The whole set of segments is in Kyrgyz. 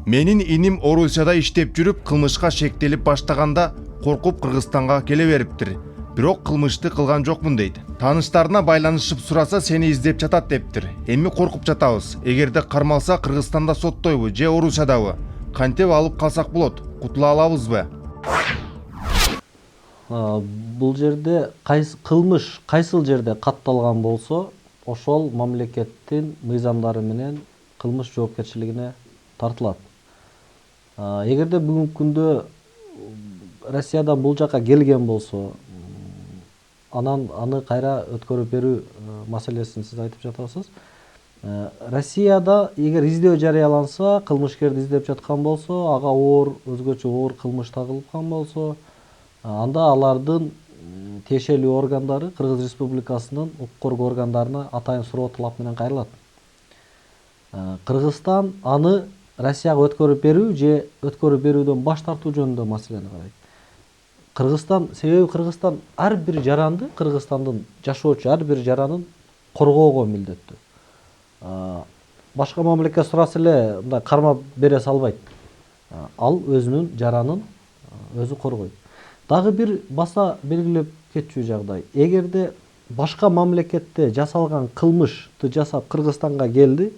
Менин иним Орусияда иштеп жүрүп, кылмышка шектелип баштаганда коркуп Кыргызстанга келе бериптир. Бирок кылмышты кылган жокмун дейт. Тааныштарына байланышып сураса, сени издеп жатат дептир. Эми коркуп жатабыз. Эгерде кармалса Кыргызстанда соттойбу же Орусиядабы? Кантип алып калсак болот? Кутула алабызбы? Бул жерде кылмыш кайсыл жерде катталган болсо, ошол мамлекеттин мыйзамдары менен кылмыш жоопкерчилигине тартылат. Эгерде бүгүнкү күндө Россиядан бул жака келген болсо, анан аны кайра өткөрүп берүү маселесин сиз айтып жатасыз. Россияда эгер издөө жарыяланса, кылмышкерди издеп жаткан болсо, ага өзгөчө оор кылмыш тагылган болсо, анда алардын тиешелүү органдары Кыргыз Республикасынын укук коргоо органдарына атайын суроо талап менен кайрылат. Кыргызстан аны Россияга өткөрүп берүү же өткөрүп берүүдөн баш тартуу жөнүндө маселени карайт. Себеби Кыргызстан ар бир жаранды, Кыргызстандын жашоочу ар бир жаранын коргоого милдеттүү. Башка мамлекет сураса эле мындай кармап бере салбайт. Ал өзүнүн жаранын өзү коргойт. Дагы бир баса белгилеп кетчү жагдай. Эгерде башка мамлекетте жасалган кылмышты жасап Кыргызстанга келди,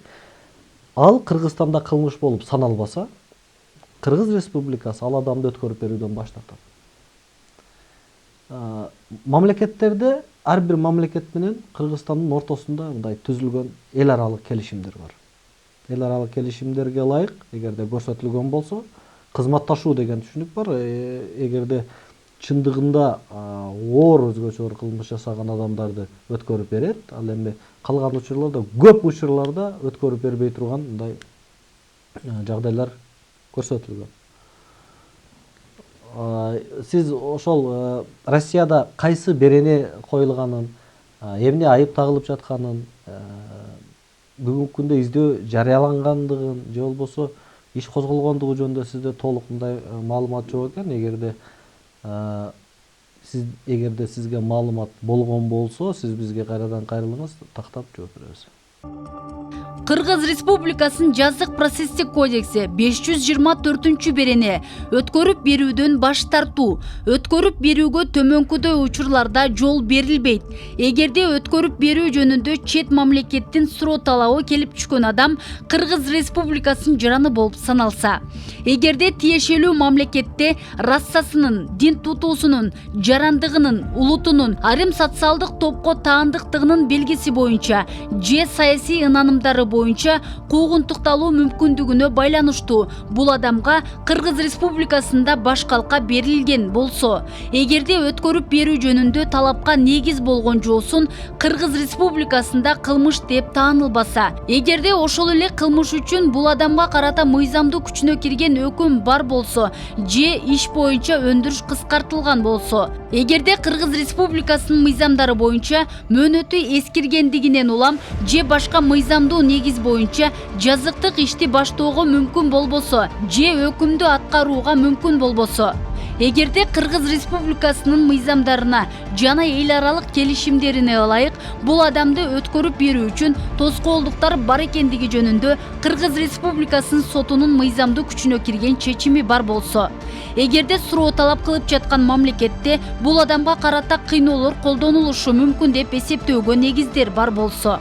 ал Кыргызстанда кылмыш болуп саналбаса, Кыргыз Республикасы ал адамды өткөрүп берүүдөн баш тартат. Мамлекеттерде ар бир мамлекет менен Кыргызстандын ортосунда мындай түзүлгөн эл аралык келишимдер бар. Эл аралык келишимдерге ылайык, эгерде көрсөтүлгөн болсо, кызматташуу деген түшүнүк бар. Эгерде чындыгында оор өзгөчө оор кылмыш жасаган адамдарды өткөрүп берет. Ал эми калган учурларда, көп учурларда өткөрүп бербей турган мындай жагдайлар көрсөтүлгөн. Сиз ошол Россияда кайсы берене коюлганын, эмне айып тагылып жатканын, бүгүнкү күндө издөө жарыялангандыгын же болбосо иш козголгондугу жөнүндө сизде толук мындай маалымат жок экен. Эгерде сизге маалымат болгон болсо, сиз бизге кайрадан кайрылыңыз, тактап жооп беребиз. Кыргыз Республикасынын жазык процесстик кодекси 524 берене өткөрүп берүүдөн баш тартуу, өткөрүп берүүгө төмөнкүдөй учурларда жол берилбейт. Эгерде өткөрүп берүү жөнүндө чет мамлекеттин суроо талабы келип түшкөн адам Кыргыз Республикасынын жараны болуп саналса, эгерде тиешелүү мамлекетте расасынын, дин тутуусунун, жарандыгынын, улутунун, айрым социалдык топко таандыктыгынын белгиси боюнча же саясий ынанымдары боюнча куугунтукталуу мүмкүндүгүнө байланыштуу бул адамга Кыргыз Республикасында башкалка берилген болсо, эгерде өткөрүп берүү жөнүндө талапка негиз болгон жоосун Кыргыз Республикасында кылмыш деп таанылбаса, эгерде ошол эле кылмыш үчүн бул адамга карата мыйзамдуу күчүнө кирген өкүм бар болсо же иш боюнча өндүрүш кыскартылган болсо, эгерде Кыргыз Республикасынын мыйзамдары боюнча мөөнөтү эскиргендигинен улам же башка мыйзамдуу негиз боюнча жазыктык ишти баштоого мүмкүн болбосо же өкүмдү аткарууга мүмкүн болбосо, эгерде Кыргыз Республикасынын мыйзамдарына жана эл аралык келишимдерине ылайык бул адамды өткөрүп берүү үчүн тоскоолдуктар бар экендиги жөнүндө Кыргыз Республикасынын сотунун мыйзамдуу күчүнө кирген чечими бар болсо, эгерде суроо талап кылып жаткан мамлекетте бул адамга карата кыйноолор колдонулушу мүмкүн деп эсептөөгө негиздер бар болсо,